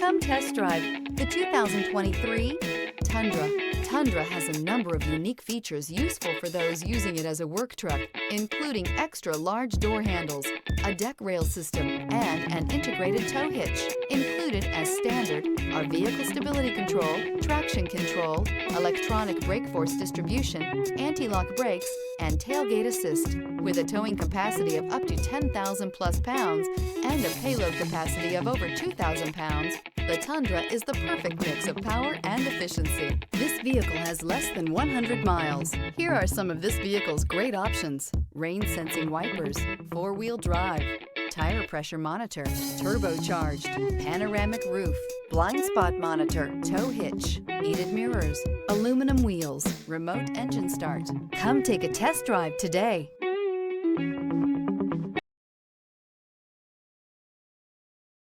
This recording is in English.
Come test drive the 2023 Tundra. Tundra has a number of unique features useful for those using it as a work truck, including extra large door handles, a deck rail system, and an integrated tow hitch. Included as standard are vehicle stability control, traction control, electronic brake force distribution, anti-lock brakes, and tailgate assist. With a towing capacity of up to 10,000 plus pounds and a payload capacity of over 2,000 pounds, the Tundra is the perfect mix of power and efficiency. This vehicle has less than 100 miles. Here are some of this vehicle's great options: rain-sensing wipers, four-wheel drive, tire pressure monitor, turbocharged, panoramic roof, blind spot monitor, tow hitch, heated mirrors, aluminum wheels, remote engine start. Come take a test drive today.